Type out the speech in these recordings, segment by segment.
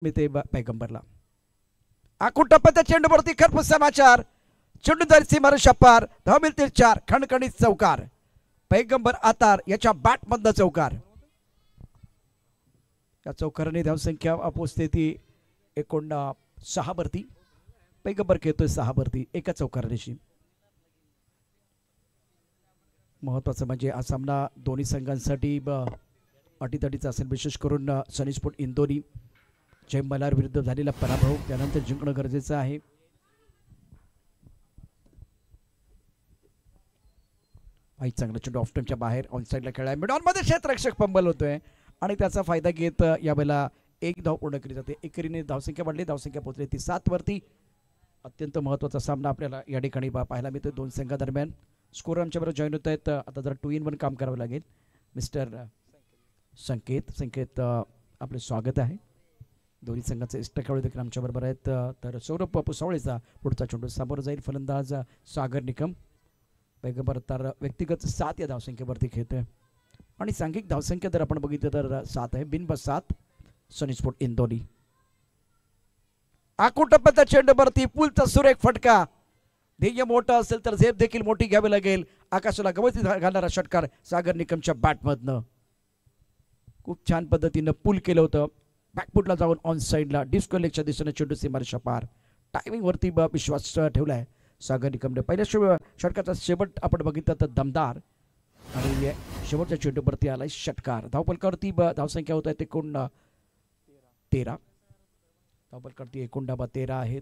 मी ते पैगंबरला आकुटप्पाच्या चेंडूवरती खरपूस समाचार. चेंडू धरसी मारू शपार धाव मिळतील 4. खणखणीत चौकार. पैगंबर आतार याच्या बॅटमधनं चौकार. या चौकाराने धावसंख्या पोचते ती 6 वरती. पैगंबर खेळतोय 6 वरती एका चौकाराशी. महत्वाचं म्हणजे हा सामना दोन्ही संघांसाठी अटीतटीचा असेल. विशेष करून सनी स्पोर्ट इंदोरी जय मल्हार विरुद्ध झालेला पराभव त्यानंतर जिंकणं गरजेचं आहे. आई चांगला चेंडू ऑफ टाइमच्या बाहेर ऑन साइडला खेळाय. मिडॉन मध्ये क्षेत्ररक्षक पंबल होतोय आणि त्याचा फायदा घेत यावेळेला 1 धाव पूर्ण केली जाते. एकेरीने धावसंख्या वाढली. धावसंख्या पोहोचली ती 7 वरती. अत्यंत महत्वाचा सामना आपल्याला या ठिकाणी पाहायला मिळतो दोन संघादरम्यान. स्कोर आमच्याबरोबर जॉईन होत आहेत. आता जरा 2 in 1 काम करावं लागेल. मिस्टर संकेत आपले स्वागत आहे. दोन्ही संघाचे इष्टखेळाडू देखील आमच्याबरोबर आहेत. तर सौरभ पुसावळेचा पुढचा चेंडू समोर जाईल. फलंदाज सागर निकम. पैगंबर तर व्यक्तिगत 7 या धावसंख्येवरती खेळतोय आणि सांघिक धावसंख्या जर आपण बघितलं तर 7 आहे. बिनबस 7 सनी स्पोर्ट इंदोरी. आकुटप्पाच्या चेंडूवरती पुलचा सुरेख फटका. ध्येय मोठं असेल तर झेप देखील मोठी घ्यावी लागेल. आकाशाला गवती घालणारा षटकार सागर निकमच्या बॅटमधनं. खूप छान पद्धतीनं पुल केलं होतं. बॅकफुटला जाऊन ऑन साइडला डिस्को लेगच्या दिशेने चेंडू सीमारेषा पार. टायमिंग वरती विश्वास ठेवलाय सागर निकमने. पहिल्या षटकाचा शेवट आपण बघितलं तर दमदार आणि शेवटच्या चेंडूवरती आलाय षटकार. धावपलकावरती धावसंख्या होत आहे 13. धावपलकावरती 13 आहेत.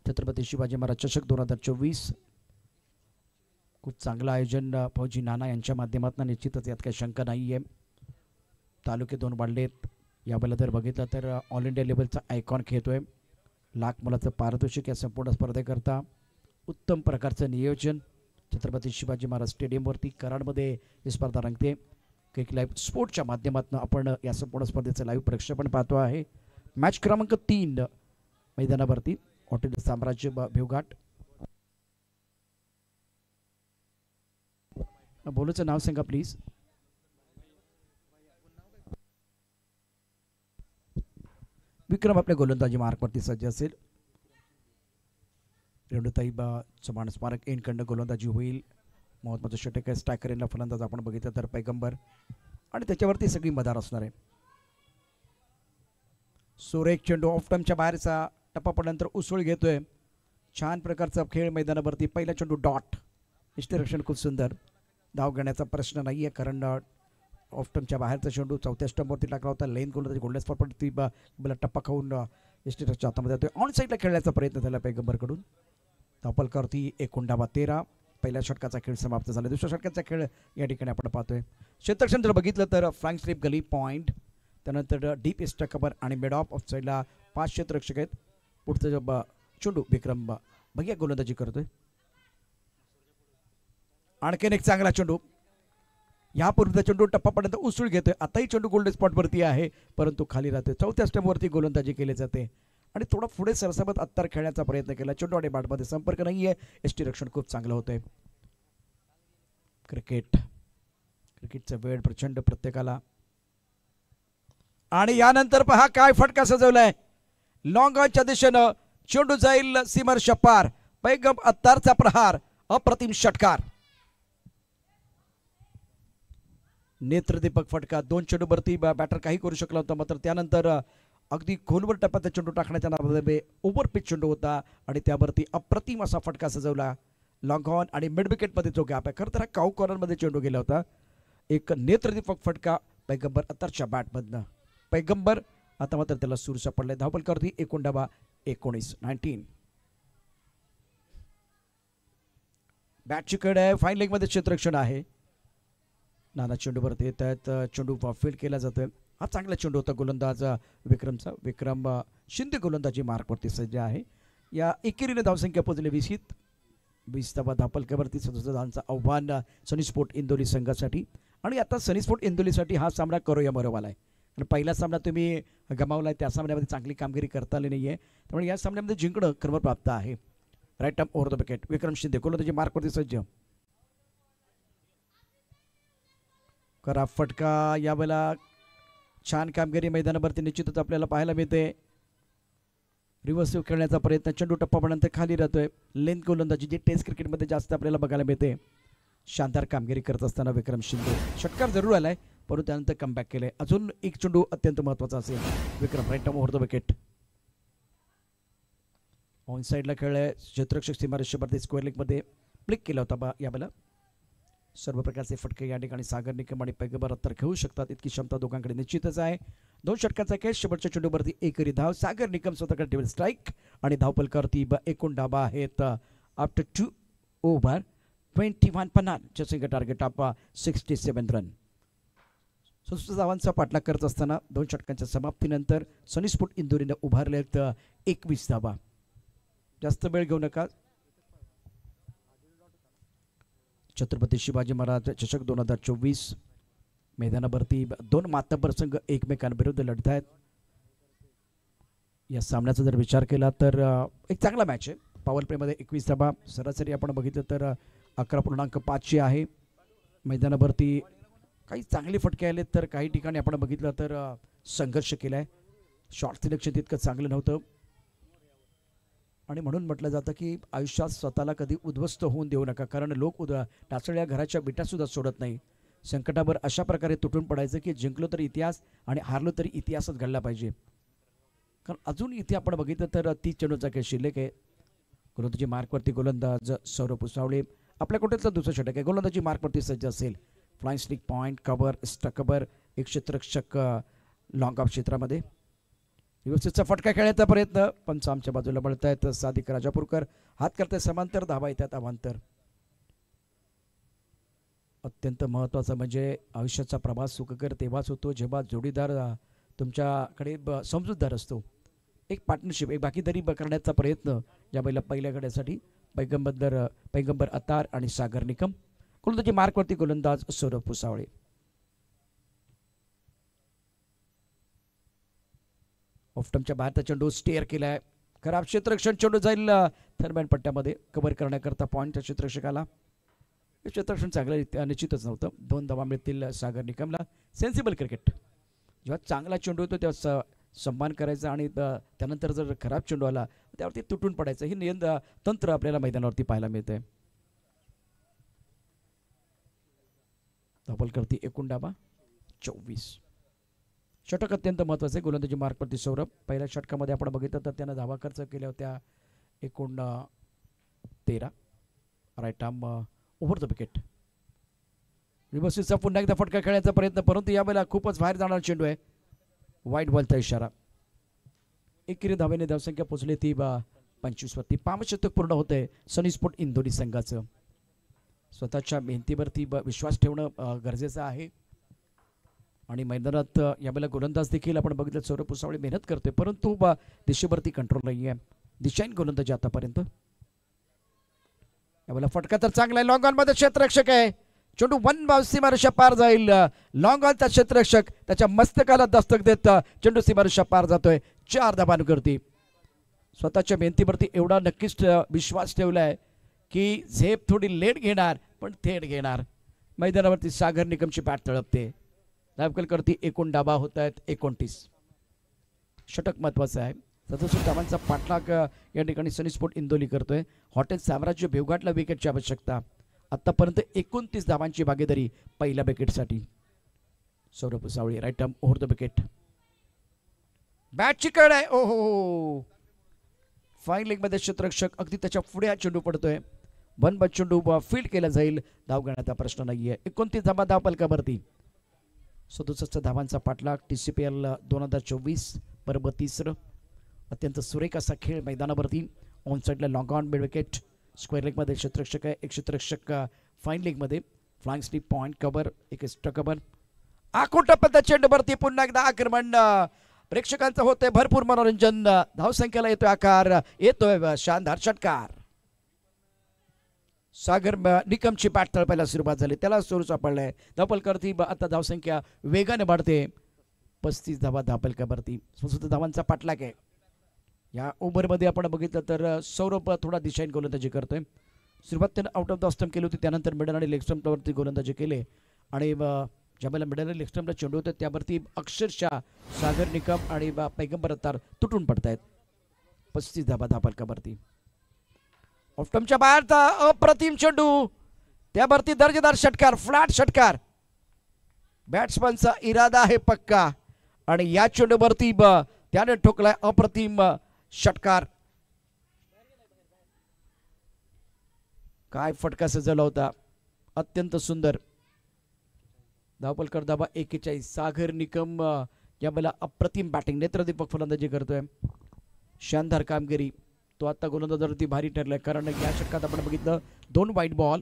छत्रपती शिवाजी महाराज चषक 2024 खूप चांगलं आयोजन फौजी नाना यांच्या माध्यमातून निश्चितच यात काही शंका नाही आहे. तालुके 2 वाढलेत. यावेळेला जर बघितलं तर ऑल इंडिया लेवलचा आयकॉन खेळतोय. लाख मुलाचं पारितोषिक या संपूर्ण स्पर्धेकरता. उत्तम प्रकारचं नियोजन छत्रपती शिवाजी महाराज स्टेडियमवरती कराडमध्ये ही स्पर्धा रंगते. क्रिक लाईव्ह स्पोर्टच्या माध्यमातून आपण या संपूर्ण स्पर्धेचं लाईव्ह प्रक्षेपण पाहतो आहे. मॅच क्रमांक 3 मैदानावरती हॉटेल साम्राज्य भिवघाट. बोलूचं नाव सांगा प्लीज. विक्रम आपल्या गोलंदाजी मार्कवरती सज्ज असेल. रेणुताई चव्हाण स्मारक एनकडनं गोलंदाजी होईल. महत्वाचं षटक आहे. स्ट्रायकर यांना फलंदाज आपण बघितलं तर पैगंबर आणि त्याच्यावरती सगळी मदार असणार आहे. सुरेख चेंडू ऑफ टाइमच्या बाहेरचा टप्पा पडल्यानंतर उसळ घेतोय. छान प्रकारचा खेळ मैदानावरती. पहिला चेंडू डॉट. इष्टरक्षण खूप सुंदर. धाव घेण्याचा प्रश्न नाही आहे कारण ऑफ टाइमच्या बाहेरचा चेंडू 4थ्या स्टंपवरती टाकला होता. लेन गोलंदाजी गोल्डन स्पॉट पडती मला टप्पा खाऊन इष्टरक्षच्या हातामध्ये येतोय. ऑन साईडला खेळण्याचा प्रयत्न झाला पैगंबरकडून. धावपलकावरती 13. पहिल्या षटकाचा खेळ समाप्त झाला. दुसऱ्या षटकाचा खेळ या ठिकाणी आपण पाहतोय. क्षेत्ररक्षण जर बघितलं तर फ्लँक स्लिप गली पॉईंट. त्यानंतर डीप इस्टा कबर आणि मिड ऑफ साईडला 5 क्षेत्ररक्षक आहेत. पुढचं चेंडू विक्रम भैया गोलंदाजी करतोय. आणखीन एक चांगला चेंडू. यापूर्वीचा चेंडू टप्पापर्यंत उसळ घेतोय. आताही चेंडू गोल्डन स्पॉटवरती आहे परंतु खाली राहतोय. 4थ्या स्टंपवरती गोलंदाजी केली जाते आणि थोडा पुढे सरसबत अत्तर खेळण्याचा प्रयत्न केला. चेंडू आणि बॅटमध्ये संपर्क नाहीये. यष्टीरक्षण खूप चांगलं होतंय. क्रिकेटचा वेळ प्रचंड प्रत्येकाला. आणि यानंतर पहा काय फटका सजवलाय. लॉंग ऑनच्या दिशेनं चेंडू जाईल सीमारेषा पार. पैगंबर अत्तारचा प्रहार. अप्रतिम षटकार. नेत्रदीपक फटका. 2 चेंडूवरती बॅटर काही करू शकला होता मात्र त्यानंतर अगदी खोलवर टप्प्यात चेंडू टाकण्याच्या नादामध्ये ओव्हर पिच चेंडू होता आणि त्यावरती अप्रतिम असा फटका सजवला. लॉंग ऑन आणि मिड विकेटमध्ये जो गॅप आहे. खरं तर हा काऊ कॉर्नरमध्ये चेंडू गेला होता. एक नेत्रदीपक फटका पैगंबर अत्तारच्या बॅटमधनं. पैगंबर आता मात्र त्याला सूर सापडले. धावपलकावरती 19. बॅटची कड आहे. फाईन लेगमध्ये क्षेत्ररक्षण आहे. नाना चेंडूवरती येत आहेत. चेंडू फील्ड केला जातोय. हा चांगला चेंडू होता गोलंदाज विक्रमचा. विक्रम शिंदे गोलंदाजी मार्कवरती सज्ज आहे. या एकेरीने धावसंख्या पोहोचली 20 धावपलकावरती 67 धावांचं आव्हान सनी स्पोर्ट इंदोरी संघासाठी. आणि आता सनी स्पोर्ट इंदोरीसाठी हा सामना करूया मरोवाला आहे. आणि पहिला सामना तुम्ही गमावला आहे. त्या सामन्यामध्ये चांगली कामगिरी करता आली नाही आहे. त्यामुळे या सामन्यामध्ये जिंकणं क्रमप्राप्त आहे. Right arm over the wicket. Vikram Shinde गोलंदाजी मार्कवरती सज्ज. करा फटका. यावेळेला छान कामगिरी मैदानावरती निश्चितच आपल्याला पाहायला मिळते. रिव्हर्सिव्ह खेळण्याचा प्रयत्न. चेंडू टप्पापर्यंत खाली राहतोय. लेंथ गोलंदाजी जी टेस्ट क्रिकेटमध्ये जास्त आपल्याला बघायला मिळते. शानदार कामगिरी करत असताना विक्रम शिंदे. षटकार जरूर आलाय परंतु त्यानंतर कमबॅक केलंय. अजून एक चेंडू अत्यंत महत्त्वाचा असेल. Vikram right arm over the wicket. On साईडला खेळलाय. क्षेत्ररक्षक सीमारेषेवरती स्क्वेअर लेगमध्ये प्लिक केला होता यावेळेला. सर्व प्रकारचे फटके या ठिकाणी सागर निकम आणि पैगंबर अत्तर खेळू शकतात इतकी क्षमता दोघांकडे निश्चितच आहे. 2 षटकाचा खेळ. शेवटच्या चेंडूवरती एकरी धाव. सागर निकम स्वतःकडे ठेवेल स्ट्राईक आणि धावपलकावरती एकूण धाबा आहेत आफ्टर 2 ओव्हर 21 पन्नास सिंगल टार्गेट ऑफ 67 रन. 67 धावांचा पाठलाग करत असताना 2 षटकांच्या समाप्तीनंतर सनी स्पोर्ट इंदोरीने उभारलेत 21 धावा. जास्त वेळ घेऊ नका. छत्रपती शिवाजी महाराज चषक 2024 मैदानावरती 2 मातब्बर संघ एकमेकांविरुद्ध लढत आहेत. या सामन्याचा जर विचार केला तर एक चांगला मॅच आहे. पॉवर प्लेमध्ये 21 धावा. सरासरी आपण बघितलं तर 11.5 आहे. मैदानावरती काही चांगले फटके आले तर काही ठिकाणी आपण बघितलं तर संघर्ष केलाय. शॉट सिलेक्शन तितकं चांगलं नव्हतं आणि म्हणून म्हटलं जातं की आयुष्यात स्वतःला कधी उद्ध्वस्त होऊन देऊ नका. कारण लोक टाचळ्या घराच्या विटासुद्धा सोडत नाही. संकटावर अशा प्रकारे तुटून पडायचं की जिंकलो तरी इतिहास आणि हारलो तरी इतिहासच घडला पाहिजे. कारण अजून इथे आपण बघितलं तर 30 चेंडूचा खेळ शिल्लक आहे. गोलंदाजी मार्कवरती गोलंदाज सौरभ पुसावळे. आपल्या कोटेचं दुसरं षटक आहे. गोलंदाजी मार्कवरती सज्ज असेल. फ्लाइंग स्टिक पॉईंट कव्हर स्टक कव्हर. एक क्षेत्ररक्षक लॉंग ऑफ क्षेत्रामध्ये. व्यवस्थितचा फटका खेळण्याचा प्रयत्न पण आमच्या बाजूला बळतायत सादिक राजापूरकर. हात करते समांतर. धावा येतात अवांतर. अत्यंत महत्त्वाचं म्हणजे आयुष्याचा प्रवास सुखकर तेव्हाच होतो जेव्हा जोडीदार तुमच्याकडे समजूतदार असतो. एक पार्टनरशिप एक बाकीदारी करण्याचा प्रयत्न ज्या पहिल्या गड्यासाठी पैगंबर अतार आणि सागर निकम. गोलंदाजी मार्कवरती गोलंदाज सौरभ पुसावळे. ऑफ्टमच्या बाहेरचा चेंडू स्टेअर केलाय. खराब क्षेत्ररक्षण. चेंडू जाईल थर्मॅन पट्ट्यामध्ये. कव्हर करण्याकरता पॉईंट क्षेत्ररक्षकाला. हे क्षेत्ररक्षण चांगलं निश्चितच नव्हतं. 2 धावा मिळतील सागर निकमला. Sensible cricket. जेव्हा चांगला चेंडू होतो तेव्हा सन्मान करायचा आणि त्यानंतर जर खराब चेंडू आला त्यावरती तुटून पडायचं. ही तंत्र आपल्याला मैदानावरती पाहायला मिळतंय. धावपलकावरती एकूण धावा 24. षटक अत्यंत महत्त्वाचं आहे. गोलंदाजी मार्कवरती सौरभ. पहिल्या षटकामध्ये आपण बघितलं तर त्यानं धावा खर्च केल्या होत्या एकूण 13. Right arm over the wicket. रिव्हर्सिव्हचा पुन्हा एकदा फटका खेळण्याचा प्रयत्न परंतु यावेळेला खूपच बाहेर जाणारा चेंडू आहे. वाईट बॉलचा इशारा. एकेरी धावेने धावसंख्या पोहोचली ती 25 वरती. 5 शतक पूर्ण होते सनी स्पोर्ट इंदोरी संघाचं. स्वतःच्या मेहनतीवरती विश्वास ठेवणं गरजेचं आहे आणि मैदानात यावेळेला गोलंदाज देखील आपण बघितलं सौरभ पुसावळे मेहनत करतोय परंतु दिशेवरती कंट्रोल नाही आहे. दिशाईन गोलंदाजी आतापर्यंत. यावेळेला फटका तर चांगला आहे. लॉंग ऑन मध्ये क्षेत्ररक्षक आहे. चेंडू 1 सीमारेषा पार जाईल. लॉंग ऑनचा क्षेत्ररक्षक त्याच्या मस्तकाला दस्तक देत चेंडू सीमारेषा पार जातोय. 4 धाबांवरती. स्वतःच्या मेहनतीवरती एवढा नक्कीच विश्वास ठेवलाय की झेप थोडी लेट घेणार पण थेट घेणार. मैदानावरती सागर निकमची बॅट तळपते. धावकलकरती एकूण धाबा होत आहेत 29. षटक महत्वाचं आहे. 67 धावांचा पाठलाग या ठिकाणी सनी स्पोर्ट इंदोरी करतोय. हॉटेल साम्राज्य भेवघाटला विकेटची आवश्यकता. आतापर्यंत 29 धावांची भागीदारी पहिल्या विकेटसाठी. Saurabh Pusavale right arm over the wicket. बॅटची कड आहे. ओहो. फाईन लेग मध्ये क्षेत्ररक्षक अगदी त्याच्या पुढे हा चेंडू पडतोय. 1 बाद चेंडू फील्ड केला जाईल. धाव घेण्याचा प्रश्न नाहीये. 29 धावा धावपलकावरती. 67 धावांचा पाठलाग. TCPL 2024 पर्व 3. अत्यंत सुरेख असा खेळ मैदानावरती. ऑन साईडला long on mid wicket. Square leg मध्ये क्षेत्ररक्षक आहे. एक क्षेत्ररक्षक फाईन लेग मध्ये. फ्लाइंग स्टिक पॉईंट कव्हर. एक एक्स्ट्रा कव्हर. आखोटा पद्धत चेंडूवरती पुन्हा एकदा आक्रमण. प्रेक्षकांचं होतंय भरपूर मनोरंजन. धावसंख्येला येतोय आकार. येतोय शानदार षटकार. सागर निकमची बॅट तळपायला सुरुवात झाली. त्याला सुरू सापडलाय. धावपलकावरती आता धावसंख्या वेगाने वाढते. 35 धावा धावपलकावरती. 67 धावांचा पाठलाग आहे. या ओव्हरमध्ये आपण बघितलं तर सौरभ थोडा दिशाहीन गोलंदाजी करतोय. सुरुवात त्यानं आउट ऑफ द स्टंप केली होती, त्यानंतर मिडल आणि लेग स्टंपवरती गोलंदाजी केले आणि ज्यावेळेला मिडल आणि लेग स्टंपला चेंडू होतं त्यावरती अक्षरशः सागर निकम आणि पैगंबर अत्तार तुटून पडतायत. 35 धाबा धापलकावरती. ऑफ स्टंपच्या बाहेरचा अप्रतिम चेंडू, त्यावरती दर्जेदार षटकार, फ्लॅट षटकार. बॅट्समनचा इरादा आहे पक्का आणि या चेंडूवरती त्याने ठोकलाय अप्रतिम षटकार. काय फटका सजवला होता, अत्यंत सुंदर. धावपलकर धाबा 41. सागर निकम यावेळेला अप्रतिम बॅटिंग, नेत्रदीपक फलंदाजी करतोय. शानदार कामगिरी. तो आता गोलंदाजावरती भारी ठरलाय, कारण या षटकात आपण बघितलं 2 वाईट बॉल,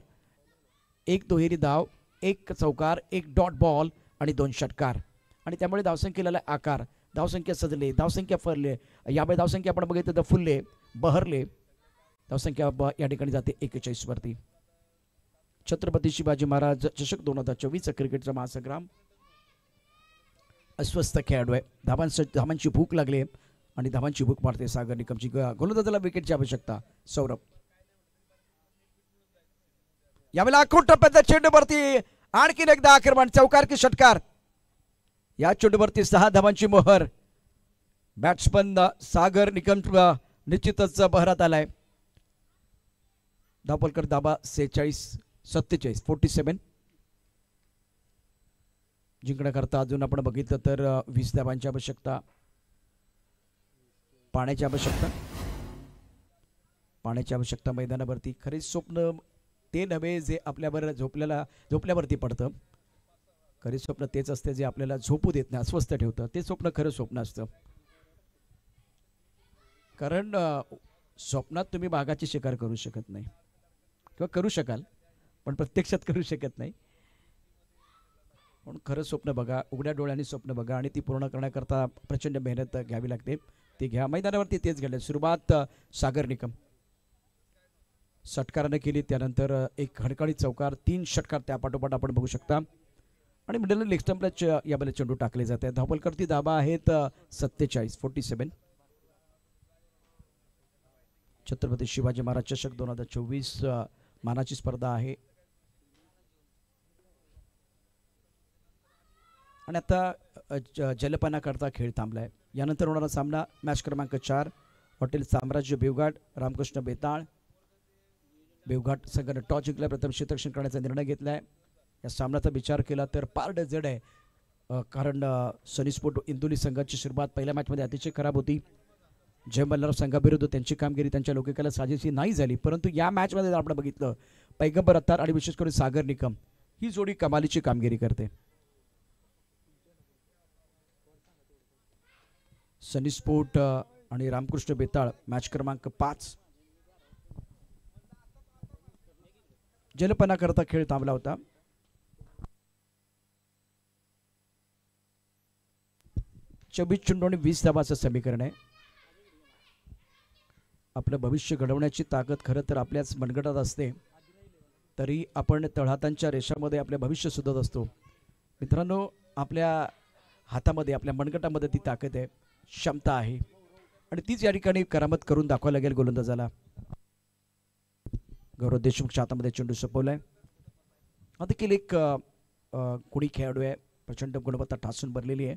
1 दुहेरी धाव, 1 चौकार, 1 डॉट बॉल आणि 2 षटकार. आणि त्यामुळे धावसंख्येला आकार, धावसंख्या सजले, धावसंख्या फरले. यामुळे धावसंख्या आपण बघितलं तर फुलले, बहरले. धावसंख्या या ठिकाणी जाते 41 वरती. छत्रपती शिवाजी महाराज चषक 2024 क्रिकेटचा महासंग्राम. अस्वस्थ खेळाडू आहे, धावांची भूक लागली आणि धावांची भूक मारते सागर निकमची. गोलंदाजाला विकेटची आवश्यकता. सौरभ यावेळेला आखून टप्प्याच्या चेंडूवरती आणखीन एकदा आक्रमण, चौकार की षटकार. या चेंडूवरती 6 धावांची मोहर. बॅट्समन सागर निकम निश्चितच बहरात आलाय. धावपलकर धाबा 47. जिंकण्याकरता अजून आपण बघितलं तर 20 धावांची आवश्यकता. पाण्याची आवश्यकता मैदानावरती. खरे स्वप्न ते नव्हे जे आपल्यावर झोपल्यावरती पडतं. खरे स्वप्न तेच असते जे आपल्याला झोपू देत नाही, अस्वस्थ ठेवतं. ते स्वप्न खरं स्वप्न असतं. कारण स्वप्नात तुम्ही बाघाची शिकार करू शकत नाही, किंवा करू शकाल पण प्रत्यक्षात करू शकत नाही. म्हणून खरं स्वप्न बघा, उघड्या डोळ्यांनी स्वप्न बघा आणि ती पूर्ण करण्याकरता प्रचंड मेहनत घ्यावी लागते. ती घ्या. मैदानावरती तेच घडलं. सुरुवात सागर निकम षटकाराने केली, त्यानंतर एक खडकाळी चौकार, 3 षटकार त्या पाठोपाठ आपण बघू शकता. आणि मिडल लेग स्टंपला यावेळेला चेंडू टाकले जाते. धावपलकरती धाबा आहेत 47. छत्रपती शिवाजी महाराज चषक 2024 मानाची स्पर्धा आहे. आणि आता जलपाना करता खेळ थांबलाय. यानंतर होणारा सामना मॅच क्रमांक 4 हॉटेल साम्राज्य बेवघाट, रामकृष्ण बेताळ. बेवघाट संघाने टॉस जिंकला, प्रथम क्षेत्ररक्षण करण्याचा निर्णय घेतलाय. या सामन्याचा विचार केला तर पारड जड आहे, कारण सनी स्पोर्ट इंदोली संघाची सुरुवात पहिल्या मॅचमध्ये अतिशय खराब होती. जय मल्हार संघाविरुद्ध त्यांची कामगिरी त्यांच्या लोकेकाला साजेशी नाही झाली. परंतु या मॅचमध्ये आपण बघितलं पैगंबर अत्तार आणि विशेष करून सागर निकम ही जोडी कमालीची कामगिरी करते. सनी स्पोर्ट आणि रामकृष्ण बेताळ मॅच क्रमांक 5. जलपना करता खेळ थांबला होता. चोवीस चेंडू आणि 20 धावांचं समीकरण आहे. आपलं भविष्य घडवण्याची ताकद खरं तर आपल्याच मनगटात असते, तरी आपण तळहातांच्या रेषामध्ये आपले भविष्य सुद्धा असतो. मित्रांनो, आपल्या हातामध्ये, आपल्या मनगटामध्ये ती ताकद आहे, क्षमता आहे आणि तीच या ठिकाणी करामत करून दाखवायला लागेल गोलंदाजाला. गौरव देशमुखच्या हातामध्ये चेंडू सोपवलाय. देखील एक कुणी खेळाडू आहे, प्रचंड गुणवत्ता ठासून भरलेली आहे.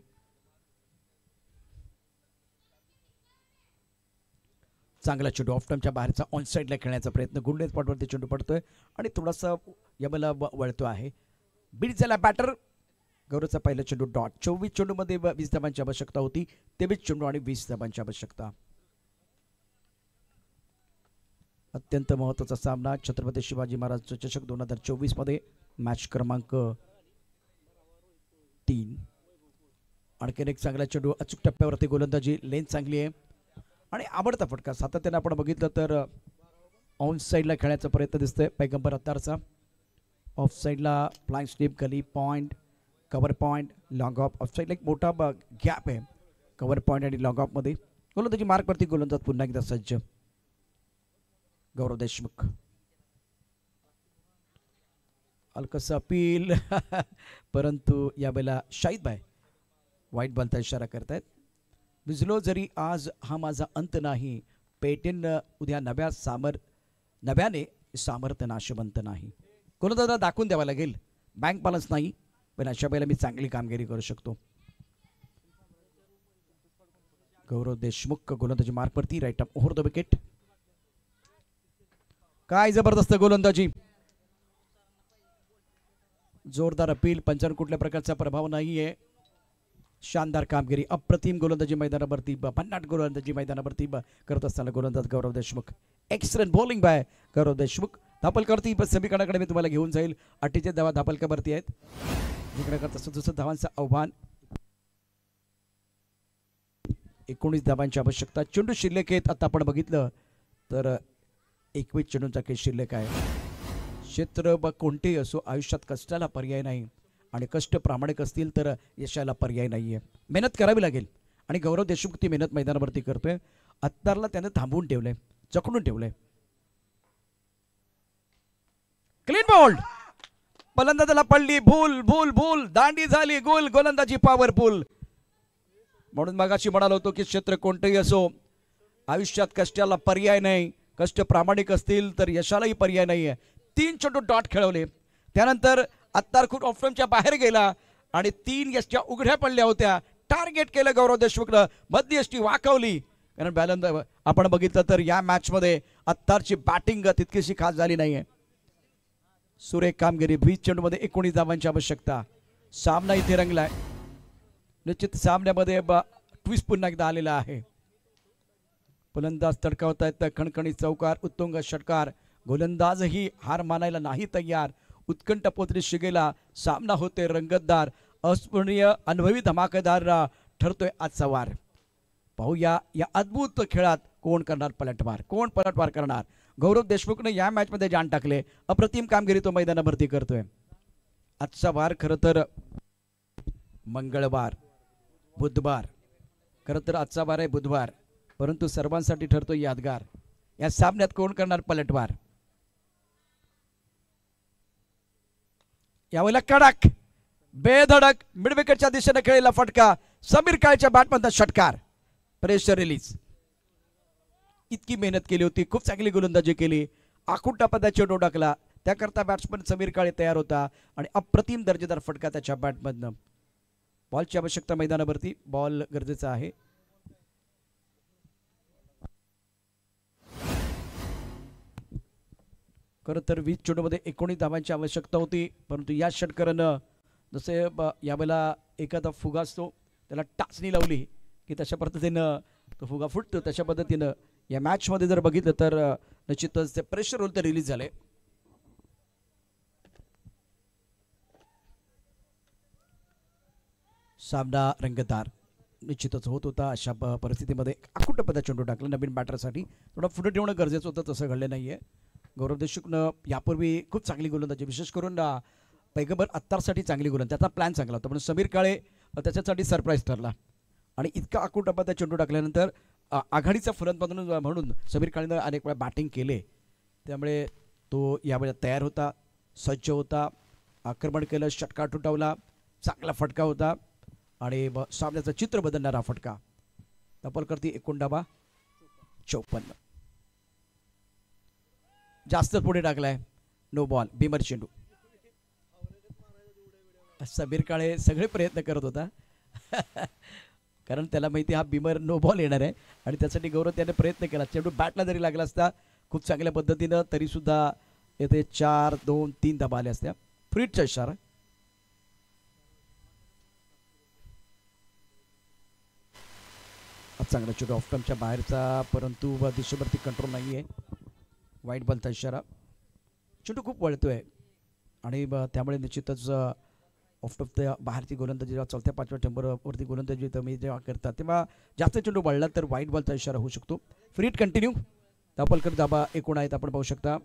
चांगला चेंडू ऑफ स्टंपच्या बाहेरचा ऑन साईडला खेळण्याचा प्रयत्न, गुंडे स्पॉटवरती चेंडू पडतोय आणि थोडासा याला वळतो आहे. बीट झाला बॅटर. गौरवचा पहिला चेंडू डॉट. 24 चेंडूमध्ये 20 धावांची आवश्यकता होती. 23 चेंडू आणि 20 धावांची आवश्यकता. अत्यंत महत्त्वाचा सामना छत्रपती शिवाजी महाराज चषक 2024 मध्ये मॅच क्रमांक 3. आणखीन एक चांगला चेंडू, अचूक टप्प्यावरती गोलंदाजी, लेन चांगली आहे आणि आवडता फटका. सातत्याने आपण बघितलं तर ऑन साईडला खेळण्याचा प्रयत्न दिसतोय पैगंबर अत्तारचा. ऑफ साईडला flying slip, gully point, cover point, long off. Off साईडला एक मोठा गॅप आहे कव्हर पॉइंट आणि लॉंग ऑफमध्ये. गोलंदाजी मार्कवरती गोलंदाज पुन्हा एकदा सज्ज. गौरव देशमुख हलकस अपील परंतु यावेळेला शाहिद भाई व्हाईट बॉलचा इशारा करतायत. विझलो जरी आज हा माझा अंत नाही, पेटेन उद्या नव्याने सामर्थ्य नाशवंत नाही. कोणाला दाखवून द्यावा लागेल, बँक बॅलन्स नाही, पण अशा वेळेला मी चांगली कामगिरी करू शकतो. गौरव देशमुख गोलंदाजी मार्कवरती, right up over the wicket. काय जबरदस्त गोलंदाजी, जोरदार अपील, पंचांवर कुठल्या प्रकारचा प्रभाव नाहीये. शानदार कामगिरी, अप्रतिम गोलंदाजी मैदानावरती, भन्नाट गोलंदाजी मैदानावरती करत असताना गोलंदाज गौरव देशमुख. एक्सलंट बॉलिंग बाय गौरव देशमुख. धापलकरती समीकरणाकडे मी तुम्हाला घेऊन जाईल. 48 धावा धापलकावरती आहेत. जिंकण्याकरता 67 धावांचं आव्हान, 19 धावांची आवश्यकता. चेंडू शिल्लक आहेत. आता आपण बघितलं तर 21 चेंडूंचा खेळ शिल्लक आहे. क्षेत्र कोणतेही असो, आयुष्यात कष्टाला पर्याय नाही, आणि कष्ट प्रामाणिक असतील तर यशाला पर्याय नाहीये. मेहनत करावी लागेल, आणि गौरव देशमुख ती मेहनत मैदानावरती करतोय. अत्तारला त्याने थांबवून ठेवलंय, जखडून ठेवलंय. क्लीन बोल्ड, फलंदाजाला पडली, भूल भूल भूल, दांडी झाली, गोल, गोलंदाजी पॉवरफुल. म्हणून मगाशी म्हणालो होतो की क्षेत्र कोणतेही असो, आयुष्यात कष्टाला पर्याय नाही, कष्ट प्रामाणिक असतील तर यशालाही पर्याय नाहीये. 3 चेंडू डॉट खेळवले, त्यानंतर अत्तार खूप ऑफच्या बाहेर गेला आणि 3 यष्ट्या उघड्या पडल्या होत्या. टार्गेट केलं गौरव देशमुखनं, मध्य यष्टी वाकवली. कारण बॅलन्स आपण बघितलं तर या मॅच मध्ये अत्तारची बॅटिंग तितकीशी खास झाली नाहीये. सुरेख कामगिरी, 20 चेंडू मध्ये 19 धावांची आवश्यकता. सामना इथे रंगलाय. निश्चित सामन्यामध्ये ट्विस्ट पुन्हा एकदा आलेला आहे. फलंदाज तडकावतायत, खणखणीत चौकार, उत्तुंग षटकार. गोलंदाजही हार मानायला नाही तयार. उत्कंठ पोत्री शिगेला, सामना होते रंगतदार, अस्मरणीय अनुभवी धमाकेदार ठरतोय आजचा वार. पाहूया या अद्भुत खेळात कोण करणार पलटवार, कोण पलटवार करणार. गौरव देशमुखने या मॅच मध्ये जान टाकले, अप्रतिम कामगिरी तो मैदानावरती करतोय. आजचा वार खरं तर मंगळवार, बुधवार, खरं तर आजचा वार आहे बुधवार, परंतु सर्वांसाठी ठरतोय यादगार. या सामन्यात कोण करणार पलटवार. यावेळेला कडक बेधडक मिडविकेटच्या दिशेने खेळलेला फटका, समीर काळेच्या बॅटमधला षटकार, प्रेशर रिलीज. इतकी मेहनत केली होती, खूप चांगली गोलंदाजी केली, आखूट पदाचा चेंडू टाकला, त्याकरता बॅट्समन समीर काळे तयार होता आणि अप्रतिम दर्जेदार फटका त्याच्या बॅटमधनं. बॉलची आवश्यकता मैदानावरती, बॉल गरजेचा आहे. खरं तर 20 चेंडूमध्ये 19 धावांची आवश्यकता होती, परंतु या षटकारानं जसे यावेळेला एखादा फुगा असतो त्याला टाचणी लावली की तशा पद्धतीनं तो फुगा फुटतो. तशा पद्धतीनं या मॅचमध्ये जर बघितलं तर निश्चितच ते प्रेशर रोल तर रिलीज झाले. सामना रंगतदार निश्चितच होत होता. अशा परिस्थितीमध्ये आखूट पदा चेंडू टाकला नवीन बॅटरसाठी, थोडं पुढे ठेवणं गरजेचं होतं, तसं घडलं नाहीये. गौरव देशमुखनं यापूर्वी खूप चांगली गोलंदाजी, विशेष करून पैगंबर अत्तारसाठी चांगली गोलंदाजी, त्याचा प्लॅन चांगला होता, पण समीर काळे त्याच्यासाठी सरप्राईज ठरला. आणि इतका आखूट पदा चेंडू टाकल्यानंतर आघाडीचा फलंदाज म्हणून समीर काळेनं अनेक वेळा बॅटिंग केले, त्यामुळे तो यावेळेला तयार होता, सज्ज होता, आक्रमण केलं, षटकार तुटवला, चांगला फटका होता आणि सामन्याचं चित्र बदलणारा फटका. तपलकरती 51 धावा 54, जास्त पुढे टाकलाय, नो बॉल, बिमर चेंडू. समीर काळे सगळे प्रयत्न करत होता कारण त्याला माहिती हा बिमर नो बॉल येणार आहे आणि त्यासाठी गौरव त्याने प्रयत्न केला. चेंडू बॅटला जरी लागला असता खूप चांगल्या पद्धतीनं तरी सुद्धा येथे 4, 2, 3 धावा आल्या असत्या. फ्रीटचा इशारा. चांगला चेंडू ऑफ स्टंपच्या बाहेरचा, परंतु दिशेवरती कंट्रोल नाही आहे. वाईट बॉलचा इशारा. चेंडू खूप वळतोय आणि त्यामुळे निश्चितच ऑफ स्टंप बाहेरची गोलंदाजी जेव्हा 4थ्या 5व्या नंबरवरती गोलंदाजी तुम्ही जेव्हा करता तेव्हा जास्त चेंडू वळला तर वाईट बॉलचा इशारा होऊ शकतो. फ्रीट कंटिन्यू. तपलकर धाबा 1 आहेत, आपण पाहू शकता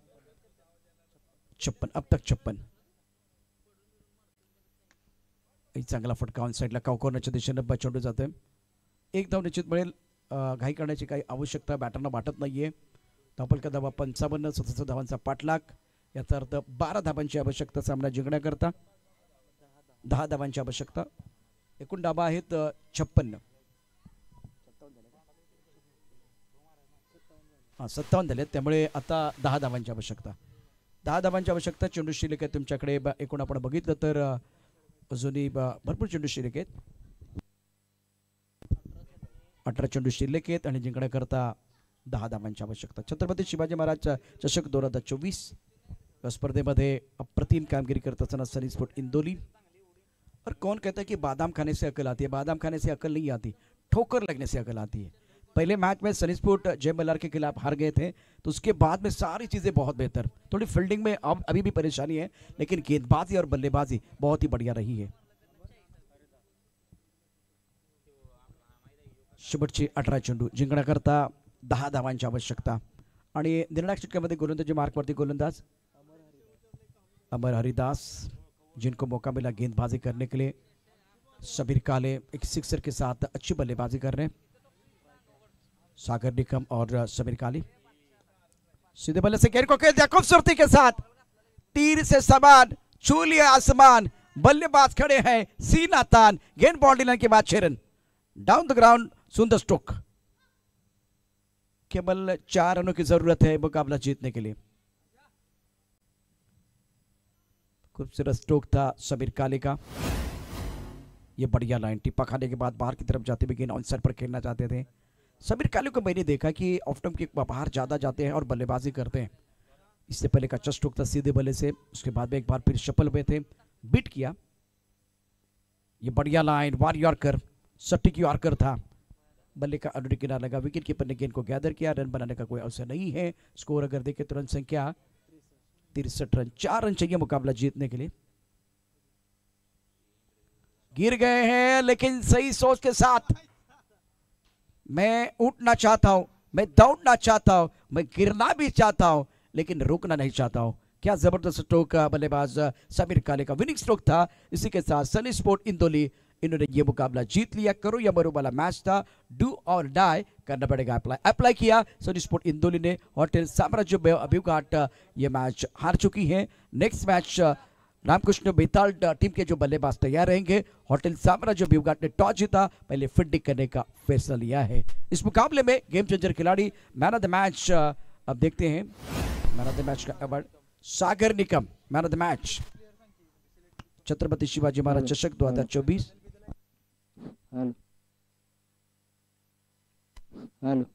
56, अब तक 56. चांगला फटका ऑन साईडला कावकॉर्नरच्या दिशेनं चेंडू जातोय. 1 धाव निश्चित मिळेल. घाई करण्याची काही आवश्यकता बॅटरना वाटत नाहीये. तपलकर धाबा 55, 67 धावांचा पाठलाग, याचा अर्थ 12 धावांची आवश्यकता सामना जिंकण्याकरता. 10 धावांची आवश्यकता. एकूण धावा आहेत 56. 57 झाले, त्यामुळे आता 10 धावांची आवश्यकता. 10 धावांची आवश्यकता. चेंडू शिल्लक आहे तुमच्याकडे. एकूण आपण बघितलं तर अजूनही भरपूर चेंडू शिल्लक आहेत. 18 चेंडू शिल्लक आहेत आणि जिंकण्याकरता 10 धावांची आवश्यकता. छत्रपती शिवाजी महाराज चषक 2024 या स्पर्धेमध्ये अप्रतिम कामगिरी करत असताना सनी स्पोर्ट इंदौली. और कौन कहता है कि बादाम खाने से अकल आती है? बादाम खाने से अकल नहीं आती, ठोकर लगने से अकल आती है. पहले मैच में सनी स्पोर्ट जय मल्हार के खिलाफ हार गए थे, तो उसके बाद में सारी चीज़ें बहुत बेहतर. थोड़ी फील्डिंग में अब अभी भी परेशानी है, लेकिन गेंदबाजी और बल्लेबाजी बहुत ही बढ़िया रही है. शेवटचे 18 चेंडू जिंकण्याकरता 10 धावांची आवश्यकता. आणि निर्णायक षटकामध्ये गोलंदाजी मार्कवरती गोलंदाज अमर हरिदास, जिनको मौका मिला गेंदबाजी करने के लिए. सबीर काले एक सिक्सर के साथ अच्छी बल्लेबाजी कर रहे हैं. सागर निकम और समीर काली सीधे बल्ले से गेंद को खेल दिया खूबसूरती के साथ. तीर से समान छू लिया आसमान. बल्लेबाज खड़े हैं सीना तान. गेंद बाउंड्री लाइन के बाद 6 रन. डाउन द ग्राउंड सुंदर स्ट्रोक. केवल 4 रनों की जरूरत है मुकाबला जीतने के लिए. खूबसूरत स्ट्रोक था समीर काले का. ये बढ़िया लाइन. टिप्पा खाने के बाद बाहर की तरफ जाते हुए गेंद ऑन साइड पर खेलना चाहते थे. समीर काले को मैंने देखा कि ऑफ टर्म के बाहर ज़्यादा जाते हैं और बल्लेबाजी करते हैं. इससे पहले का चस्ट स्ट्रोक था सीधे बल्ले से, उसके बाद में एक बार फिर शफल हुए थे, बीट किया. ये बढ़िया लाइन वार यॉर्कर, सटीक यॉर्कर था. बल्ले का अंडर किनारा लगा. विकेट कीपर ने गेंद को गैदर किया. रन बनाने का कोई अवसर नहीं है. स्कोर अगर देखें तो रन संख्या 63 रन. 4 रन चाहिए मुकाबला जीतने के लिए. गिर गए हैं लेकिन सही सोच के साथ. मैं उठना चाहता हूं, मैं दौड़ना चाहता हूं, मैं गिरना भी चाहता हूं, लेकिन रुकना नहीं चाहता हूं. क्या जबरदस्त स्ट्रोक बल्लेबाज समीर काले का. विनिंग स्ट्रोक था. इसी के साथ सनी स्पोर्ट इंदौली इन्होंने ये मुकाबला जीत लिया. करो या मरो वाला मैच था. डू और डाई करना पड़ेगा. अप्लाई किया. सनी स्पोर्ट इंदौली ने होटल साम्राज्य अभिघाट ये मैच हार चुकी है. नेक्स्ट मैच रामकृष्ण बेताल टीम के जो बल्लेबाज तैयार रहेंगे. होटल साम्राज्य अभिघाट ने टॉस जीता, पहले फील्डिंग करने का फैसला लिया है. इस मुकाबले में गेम चेंजर खिलाड़ी मैन ऑफ द मैच अब देखते हैं. मैन ऑफ द मैच का award Sagar Nikam. Man of the match Chhatrapati Shivaji Maharaj चषक 2024. Hello hello